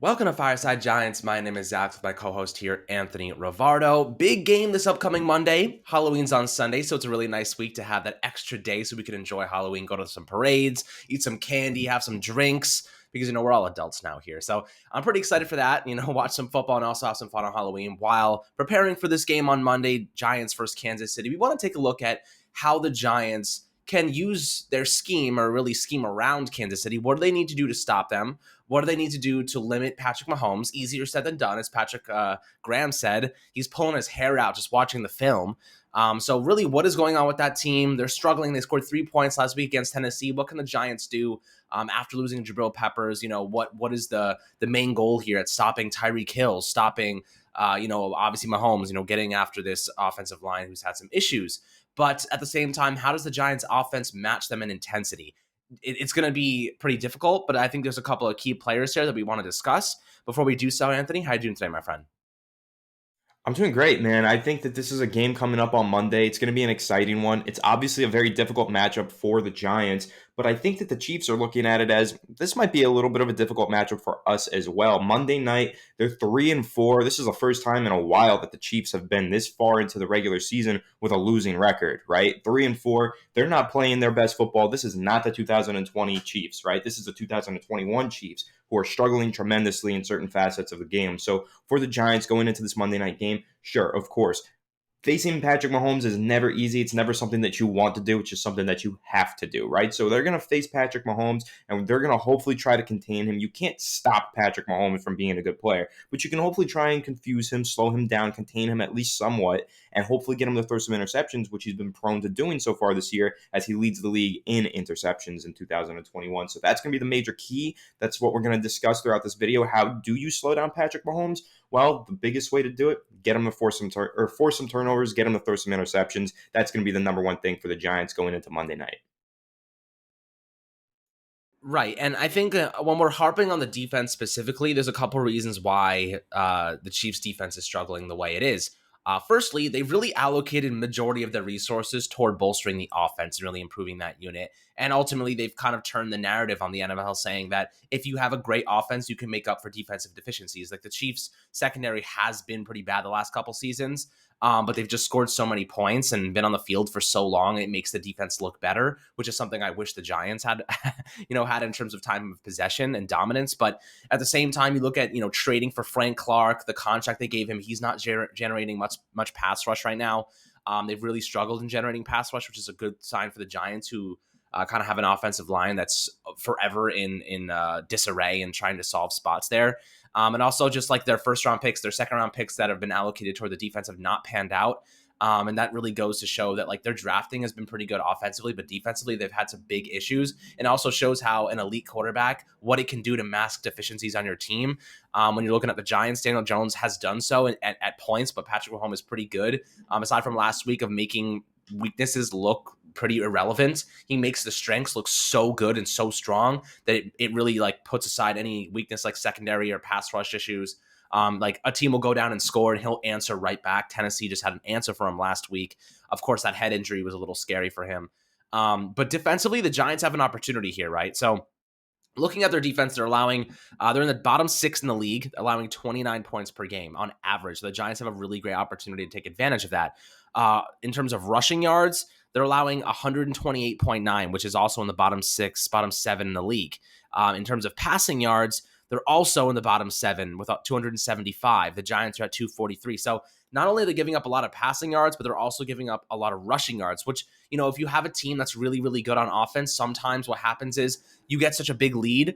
Welcome to Fireside Giants. My name is Zach with my co-host here, Anthony Rivardo. Big game this upcoming Monday. Halloween's on Sunday, so it's a really nice week to have that extra day so we can enjoy Halloween, go to some parades, eat some candy, have some drinks, because, we're all adults now here. So I'm pretty excited for that, watch some football and also have some fun on Halloween while preparing for this game on Monday, Giants versus Kansas City. We want to take a look at how the Giants can use their scheme or really scheme around Kansas City. What do they need to do to stop them? What do they need to do to limit Patrick Mahomes? Easier said than done, as Patrick Graham said. He's pulling his hair out just watching the film. So really, what is going on with that team? They're struggling. They scored 3 points last week against Tennessee. What can the Giants do after losing Jabril Peppers? What is the main goal here at stopping Tyreek Hill, stopping obviously Mahomes, getting after this offensive line who's had some issues. But at the same time, how does the Giants offense match them in intensity? It's going to be pretty difficult, but I think there's a couple of key players here that we want to discuss. Before we do so, Anthony, how are you doing today, my friend? I'm doing great, man. I think that this is a game coming up on Monday. It's going to be an exciting one. It's obviously a very difficult matchup for the Giants, but I think that the Chiefs are looking at it as this might be a little bit of a difficult matchup for us as well. Monday night, they're 3-4. This is the first time in a while that the Chiefs have been this far into the regular season with a losing record, right? 3-4. They're not playing their best football. This is not the 2020 Chiefs, right? This is the 2021 Chiefs who are struggling tremendously in certain facets of the game. So for the Giants going into this Monday night game, sure, of course, facing Patrick Mahomes is never easy. It's never something that you want to do. It's just something that you have to do, right? So they're going to face Patrick Mahomes, and they're going to hopefully try to contain him. You can't stop Patrick Mahomes from being a good player, but you can hopefully try and confuse him, slow him down, contain him at least somewhat, and hopefully get him to throw some interceptions, which he's been prone to doing so far this year as he leads the league in interceptions in 2021. So that's going to be the major key. That's what we're going to discuss throughout this video. How do you slow down Patrick Mahomes? Well, the biggest way to do it, get him to force some turnovers, get him to throw some interceptions. That's going to be the number one thing for the Giants going into Monday night. Right, and I think when we're harping on the defense specifically, there's a couple reasons why the Chiefs' defense is struggling the way it is. Firstly, they've really allocated majority of their resources toward bolstering the offense and really improving that unit. And ultimately, they've kind of turned the narrative on the NFL saying that if you have a great offense, you can make up for defensive deficiencies. Like the Chiefs' secondary has been pretty bad the last couple seasons, but they've just scored so many points and been on the field for so long, it makes the defense look better, which is something I wish the Giants had, had in terms of time of possession and dominance. But at the same time, you look at, trading for Frank Clark, the contract they gave him, he's not generating much pass rush right now. They've really struggled in generating pass rush, which is a good sign for the Giants, who kind of have an offensive line that's forever in disarray and trying to solve spots there. And also just like their first round picks, their second round picks that have been allocated toward the defense have not panned out. And that really goes to show that like their drafting has been pretty good offensively, but defensively they've had some big issues, and also shows how an elite quarterback, what it can do to mask deficiencies on your team. When you're looking at the Giants, Daniel Jones has done so at points, but Patrick Mahomes is pretty good. Aside from last week of making weaknesses look pretty irrelevant, he makes the strengths look so good and so strong that it really like puts aside any weakness like secondary or pass rush issues. Like a team will go down and score and he'll answer right back. Tennessee just had an answer for him last week. Of course, that head injury was a little scary for him. But defensively, the Giants have an opportunity here, right? So looking at their defense, they're in the bottom 6 in the league, allowing 29 points per game on average. So the Giants have a really great opportunity to take advantage of that. In terms of rushing yards, they're allowing 128.9, which is also in the bottom 7 in the league. In terms of passing yards, they're also in the bottom 7 with 275. The Giants are at 243. So not only are they giving up a lot of passing yards, but they're also giving up a lot of rushing yards, which, if you have a team that's really, really good on offense, sometimes what happens is you get such a big lead,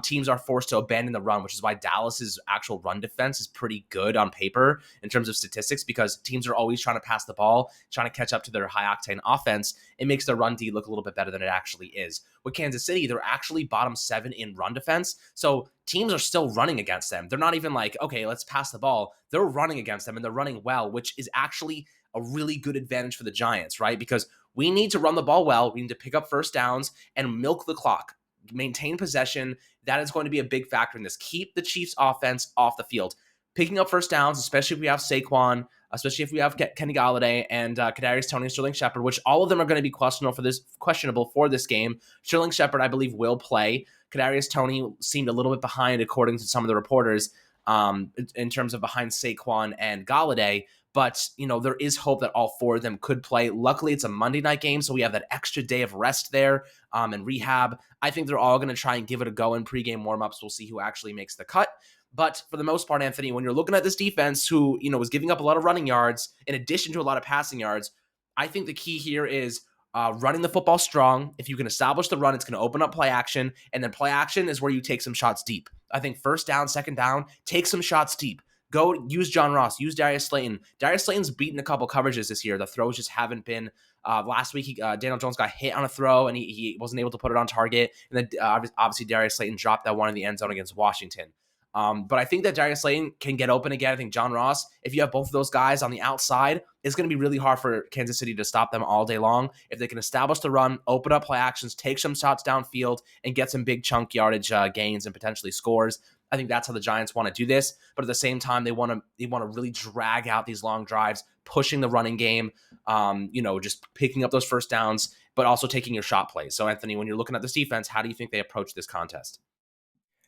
teams are forced to abandon the run, which is why Dallas's actual run defense is pretty good on paper in terms of statistics, because teams are always trying to pass the ball, trying to catch up to their high-octane offense. It makes their run D look a little bit better than it actually is. With Kansas City, they're actually bottom 7 in run defense, so teams are still running against them. They're not even like, okay, let's pass the ball. They're running against them, and they're running well, which is actually a really good advantage for the Giants, right? Because we need to run the ball well. We need to pick up first downs and milk the clock, maintain possession. That is going to be a big factor in this. Keep the Chiefs offense off the field. Picking up first downs, especially if we have Saquon, especially if we have Kenny Golladay and Kadarius Toney and Sterling Shepard, which all of them are going to be questionable for this game. Sterling Shepard, I believe, will play. Kadarius Toney seemed a little bit behind, according to some of the reporters, in terms of behind Saquon and Galladay. But, there is hope that all four of them could play. Luckily, it's a Monday night game, so we have that extra day of rest there and rehab. I think they're all going to try and give it a go in pregame warmups. We'll see who actually makes the cut. But for the most part, Anthony, when you're looking at this defense who, was giving up a lot of running yards in addition to a lot of passing yards, I think the key here is running the football strong. If you can establish the run, it's going to open up play action. And then play action is where you take some shots deep. I think first down, second down, take some shots deep. Go use John Ross, use Darius Slayton. Darius Slayton's beaten a couple coverages this year. The throws just haven't been. Last week, Daniel Jones got hit on a throw, and he wasn't able to put it on target. And then obviously Darius Slayton dropped that one in the end zone against Washington. But I think that Darius Slayton can get open again. I think John Ross, if you have both of those guys on the outside, it's going to be really hard for Kansas City to stop them all day long. If they can establish the run, open up play actions, take some shots downfield, and get some big chunk yardage gains and potentially scores, I think that's how the Giants want to do this. But at the same time, they want to really drag out these long drives, pushing the running game, just picking up those first downs, but also taking your shot plays. So, Anthony, when you're looking at this defense, how do you think they approach this contest?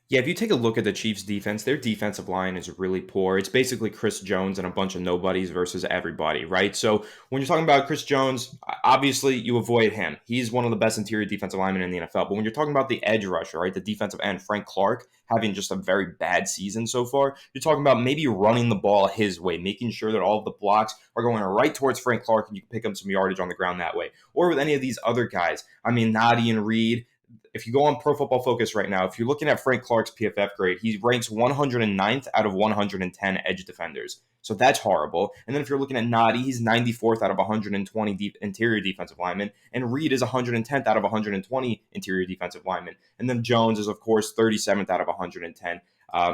Yeah, if you take a look at the Chiefs' defense, their defensive line is really poor. It's basically Chris Jones and a bunch of nobodies versus everybody, right? So when you're talking about Chris Jones, obviously you avoid him. He's one of the best interior defensive linemen in the NFL. But when you're talking about the edge rusher, right, the defensive end, Frank Clark, having just a very bad season so far, you're talking about maybe running the ball his way, making sure that all of the blocks are going right towards Frank Clark and you can pick up some yardage on the ground that way. Or with any of these other guys, Nadi and Reed. If you go on Pro Football Focus right now, if you're looking at Frank Clark's PFF grade, he ranks 109th out of 110 edge defenders. So that's horrible. And then if you're looking at Nadi, he's 94th out of 120 interior defensive linemen. And Reed is 110th out of 120 interior defensive linemen. And then Jones is, of course, 37th out of 110.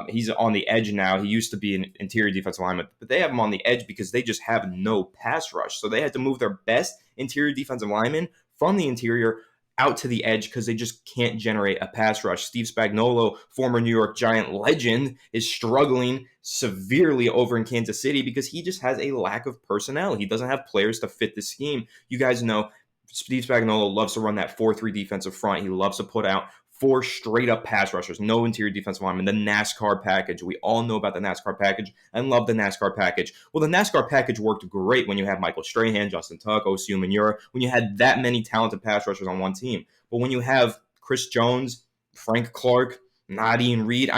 He's on the edge now. He used to be an interior defensive lineman, but they have him on the edge because they just have no pass rush. So they had to move their best interior defensive lineman from the interior out to the edge because they just can't generate a pass rush. Steve Spagnuolo, former New York Giant legend, is struggling severely over in Kansas City because he just has a lack of personnel. He doesn't have players to fit the scheme. You guys know Steve Spagnuolo loves to run that 4-3 defensive front. He loves to put out four straight up pass rushers, no interior defensive linemen, the NASCAR package. We all know about the NASCAR package and love the NASCAR package. Well, the NASCAR package worked great when you had Michael Strahan, Justin Tuck, Osi Umenyiora, when you had that many talented pass rushers on one team. But when you have Chris Jones, Frank Clark, Nadine Reed,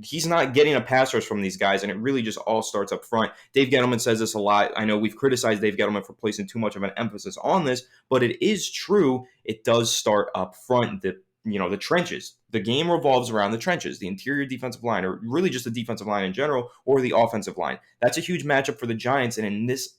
he's not getting a pass rush from these guys, and it really just all starts up front. Dave Gettleman says this a lot. I know we've criticized Dave Gettleman for placing too much of an emphasis on this, but it is true. It does start up front. The trenches. The game revolves around the trenches, the interior defensive line, or really just the defensive line in general, or the offensive line. That's a huge matchup for the Giants, and in this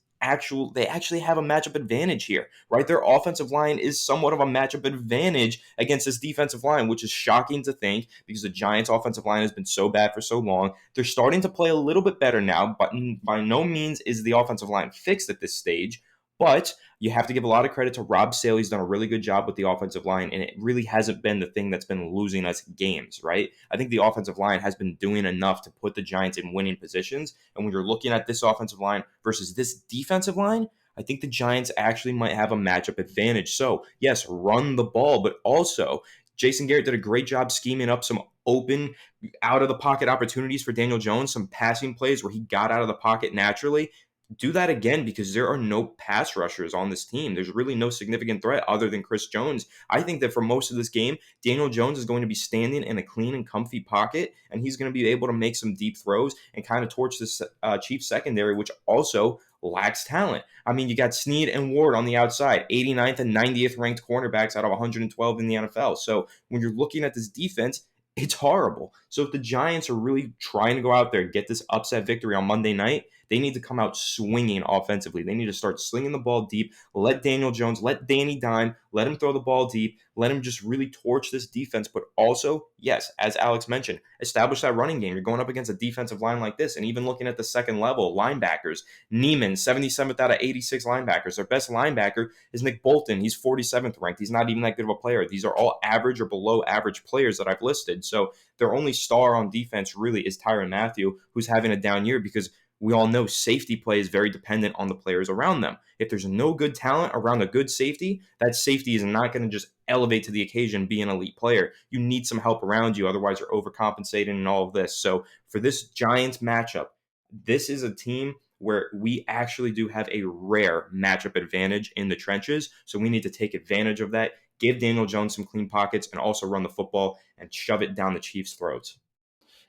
they actually have a matchup advantage here, right? Their offensive line is somewhat of a matchup advantage against this defensive line, which is shocking to think because the Giants' offensive line has been so bad for so long. They're starting to play a little bit better now, but by no means is the offensive line fixed at this stage. But you have to give a lot of credit to Rob Sale. He's done a really good job with the offensive line, and it really hasn't been the thing that's been losing us games, right? I think the offensive line has been doing enough to put the Giants in winning positions. And when you're looking at this offensive line versus this defensive line, I think the Giants actually might have a matchup advantage. So, yes, run the ball, but also Jason Garrett did a great job scheming up some open, out-of-the-pocket opportunities for Daniel Jones, some passing plays where he got out of the pocket naturally. Do that again because there are no pass rushers on this team. There's really no significant threat other than Chris Jones. I think that for most of this game, Daniel Jones is going to be standing in a clean and comfy pocket, and he's going to be able to make some deep throws and kind of torch this Chiefs secondary, which also lacks talent. You got Snead and Ward on the outside, 89th and 90th ranked cornerbacks out of 112 in the NFL. So when you're looking at this defense, it's horrible. So if the Giants are really trying to go out there and get this upset victory on Monday night, they need to come out swinging offensively. They need to start slinging the ball deep. Let Daniel Jones, let Danny dime, let him throw the ball deep. Let him just really torch this defense. But also, yes, as Alex mentioned, establish that running game. You're going up against a defensive line like this. And even looking at the second level, linebackers, Neiman, 77th out of 86 linebackers. Their best linebacker is Nick Bolton. He's 47th ranked. He's not even that good of a player. These are all average or below average players that I've listed. So their only star on defense really is Tyrann Mathieu, who's having a down year because we all know safety play is very dependent on the players around them. If there's no good talent around a good safety, that safety is not going to just elevate to the occasion, be an elite player. You need some help around you, otherwise you're overcompensating and all of this. So for this Giants matchup, this is a team where we actually do have a rare matchup advantage in the trenches. So we need to take advantage of that, give Daniel Jones some clean pockets, and also run the football and shove it down the Chiefs' throats.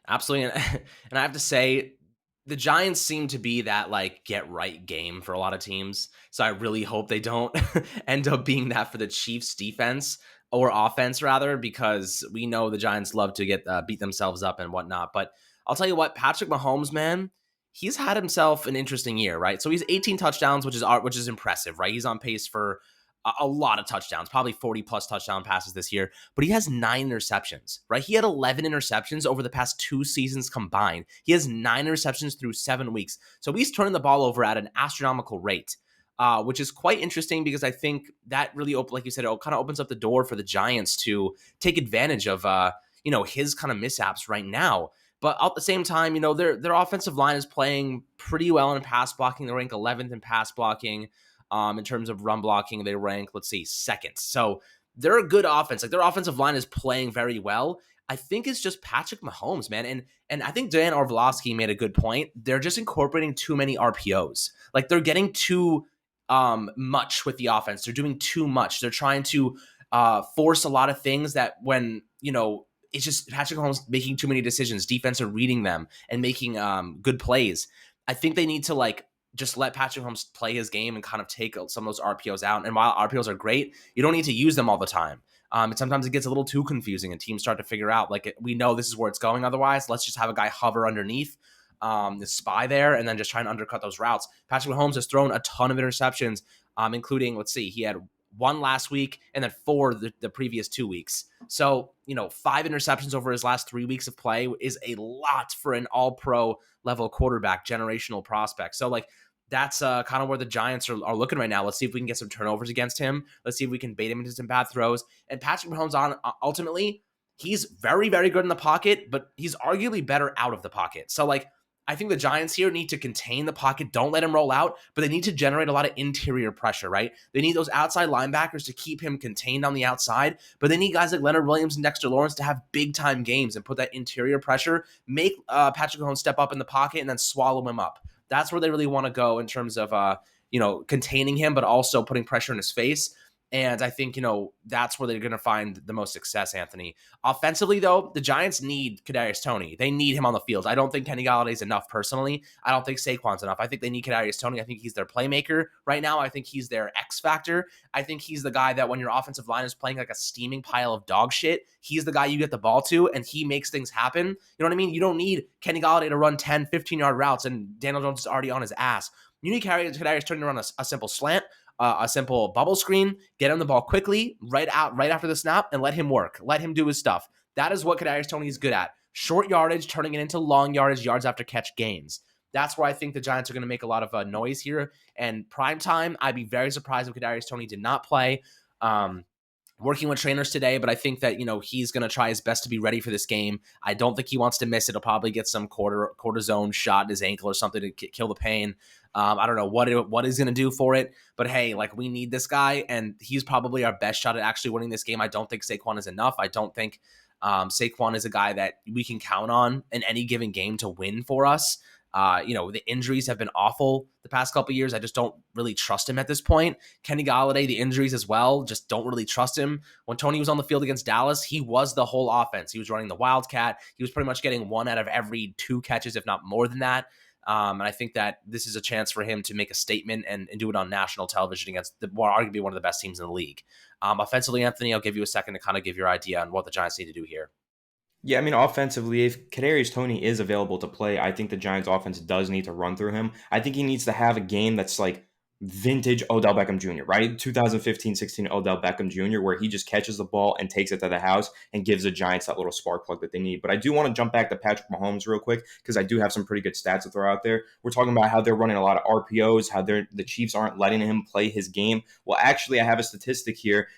Absolutely. And I have to say, the Giants seem to be that like get right game for a lot of teams. So I really hope they don't end up being that for the Chiefs defense or offense rather, because we know the Giants love to get beat themselves up and whatnot. But I'll tell you what, Patrick Mahomes, man, he's had himself an interesting year, right? So he's 18 touchdowns, which is impressive, right? He's on pace for a lot of touchdowns, probably 40 plus touchdown passes this year, but he has 9 interceptions, right? He had 11 interceptions over the past 2 seasons combined. He has 9 interceptions through 7 weeks. So he's turning the ball over at an astronomical rate, which is quite interesting because I think that really, like you said, it kind of opens up the door for the Giants to take advantage of, his kind of mishaps right now. But at the same time, their offensive line is playing pretty well in pass blocking. They rank 11th in pass blocking. In terms of run blocking, they rank, let's see, second. So they're a good offense. Like their offensive line is playing very well. I think it's just Patrick Mahomes, man. And I think Dan Orlovsky made a good point. They're just incorporating too many RPOs. Like they're getting too much with the offense. They're doing too much. They're trying to force a lot of things that when, it's just Patrick Mahomes making too many decisions. Defense are reading them and making good plays. I think they need to just let Patrick Mahomes play his game and kind of take some of those RPOs out. And while RPOs are great, you don't need to use them all the time. Sometimes it gets a little too confusing and teams start to figure out, we know this is where it's going otherwise. Let's just have a guy hover underneath, the spy there, and then just try and undercut those routes. Patrick Mahomes has thrown a ton of interceptions, including, let's see, he had 1 last week and then 4 the previous 2 weeks. So, 5 interceptions over his last 3 weeks of play is a lot for an all-pro level quarterback, generational prospect. So, that's kind of where the Giants are looking right now. Let's see if we can get some turnovers against him. Let's see if we can bait him into some bad throws. And Patrick Mahomes, ultimately, he's very, very good in the pocket, but he's arguably better out of the pocket. So, I think the Giants here need to contain the pocket. Don't let him roll out, but they need to generate a lot of interior pressure, right? They need those outside linebackers to keep him contained on the outside, but they need guys like Leonard Williams and Dexter Lawrence to have big-time games and put that interior pressure, make Patrick Mahomes step up in the pocket and then swallow him up. That's where they really want to go in terms of, containing him, but also putting pressure in his face. And I think, that's where they're going to find the most success, Anthony. Offensively, though, the Giants need Kadarius Toney. They need him on the field. I don't think Kenny Galladay's enough personally. I don't think Saquon's enough. I think they need Kadarius Toney. I think he's their playmaker right now. I think he's their X factor. I think he's the guy that when your offensive line is playing like a steaming pile of dog shit, he's the guy you get the ball to and he makes things happen. You know what I mean? You don't need Kenny Galladay to run 10, 15-yard routes and Daniel Jones is already on his ass. You need Kadarius Toney to run a simple slant, a simple bubble screen, get him the ball quickly, right after the snap, and let him work. Let him do his stuff. That is what Kadarius Toney is good at. Short yardage, turning it into long yardage, yards after catch gains. That's where I think the Giants are going to make a lot of noise here. And prime time, I'd be very surprised if Kadarius Toney did not play. Working with trainers today, but I think that, he's going to try his best to be ready for this game. I don't think he wants to miss it. He'll probably get some cortisone shot in his ankle or something to kill the pain. I don't know what he's going to do for it, but hey, we need this guy, and he's probably our best shot at actually winning this game. I don't think Saquon is enough. I don't think Saquon is a guy that we can count on in any given game to win for us. The injuries have been awful the past couple of years. I just don't really trust him at this point. Kenny Galladay, the injuries as well, just don't really trust him. When Toney was on the field against Dallas, he was the whole offense. He was running the Wildcat. He was pretty much getting 1 out of every 2 catches, if not more than that. And I think that this is a chance for him to make a statement and do it on national television against arguably one of the best teams in the league. Offensively, Anthony, I'll give you a second to kind of give your idea on what the Giants need to do here. Yeah, I mean, offensively, if Kadarius Toney is available to play, I think the Giants offense does need to run through him. I think he needs to have a game that's like vintage Odell Beckham Jr., right? 2015-16 Odell Beckham Jr., where he just catches the ball and takes it to the house and gives the Giants that little spark plug that they need. But I do want to jump back to Patrick Mahomes real quick because I do have some pretty good stats to throw out there. We're talking about how they're running a lot of RPOs, how the Chiefs aren't letting him play his game. Well, actually, I have a statistic here.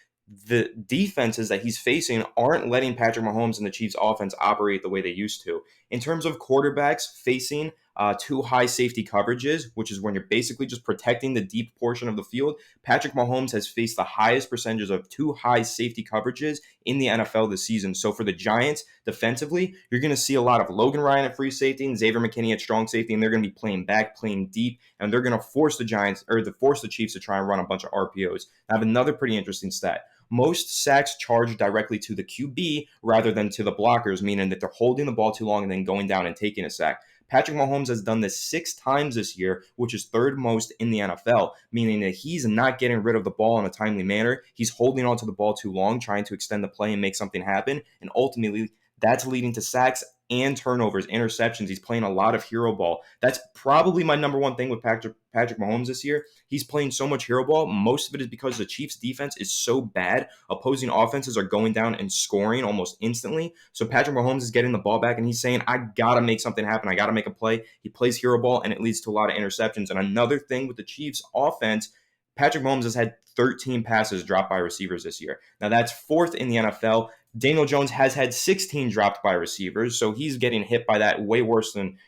The defenses that he's facing aren't letting Patrick Mahomes and the Chiefs offense operate the way they used to. In terms of quarterbacks facing two high safety coverages, which is when you're basically just protecting the deep portion of the field. Patrick Mahomes has faced the highest percentages of two high safety coverages in the NFL this season. So for the Giants defensively, you're going to see a lot of Logan Ryan at free safety and Xavier McKinney at strong safety, and they're going to be playing back, playing deep, and they're going to force the Giants or force the Chiefs to try and run a bunch of RPOs. I have another pretty interesting stat. Most sacks charge directly to the QB rather than to the blockers, meaning that they're holding the ball too long and then going down and taking a sack. Patrick Mahomes has done this 6 times this year, which is third most in the NFL, meaning that he's not getting rid of the ball in a timely manner. He's holding onto the ball too long, trying to extend the play and make something happen. And ultimately, that's leading to sacks and turnovers, interceptions. He's playing a lot of hero ball. That's probably my number one thing with Patrick Mahomes this year. He's playing so much hero ball. Most of it is because the Chiefs' defense is so bad. Opposing offenses are going down and scoring almost instantly. So Patrick Mahomes is getting the ball back, and he's saying, I got to make something happen. I got to make a play. He plays hero ball, and it leads to a lot of interceptions. And another thing with the Chiefs' offense, Patrick Mahomes has had 13 passes dropped by receivers this year. Now, that's fourth in the NFL. Daniel Jones has had 16 dropped by receivers, so he's getting hit by that way worse than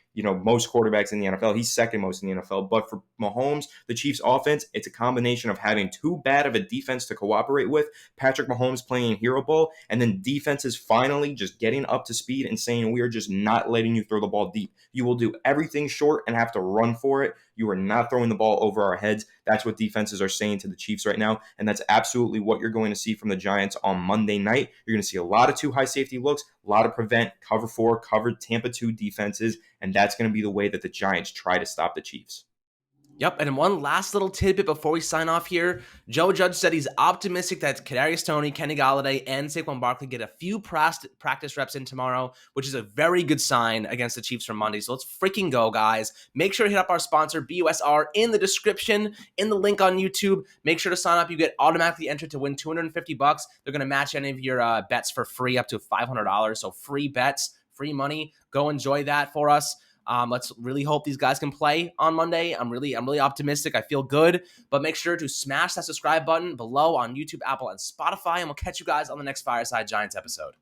most quarterbacks in the NFL. He's second most in the NFL. But for Mahomes, the Chiefs' offense, it's a combination of having too bad of a defense to cooperate with, Patrick Mahomes playing hero ball, and then defenses finally just getting up to speed and saying, we are just not letting you throw the ball deep. You will do everything short and have to run for it. You are not throwing the ball over our heads. That's what defenses are saying to the Chiefs right now, and that's absolutely what you're going to see from the Giants on Monday night. You're going to see a lot of two high safety looks, a lot of prevent, cover 4, cover Tampa 2 defenses, and that's going to be the way that the Giants try to stop the Chiefs. Yep, and one last little tidbit before we sign off here. Joe Judge said he's optimistic that Kadarius Toney, Kenny Golladay, and Saquon Barkley get a few practice reps in tomorrow, which is a very good sign against the Chiefs from Monday. So let's freaking go, guys. Make sure to hit up our sponsor, BUSR, in the description, in the link on YouTube. Make sure to sign up. You get automatically entered to win $250. They're going to match any of your bets for free up to $500. So free bets, free money. Go enjoy that for us. Let's really hope these guys can play on Monday. I'm really optimistic. I feel good, but make sure to smash that subscribe button below on YouTube, Apple, and Spotify, and we'll catch you guys on the next Fireside Giants episode.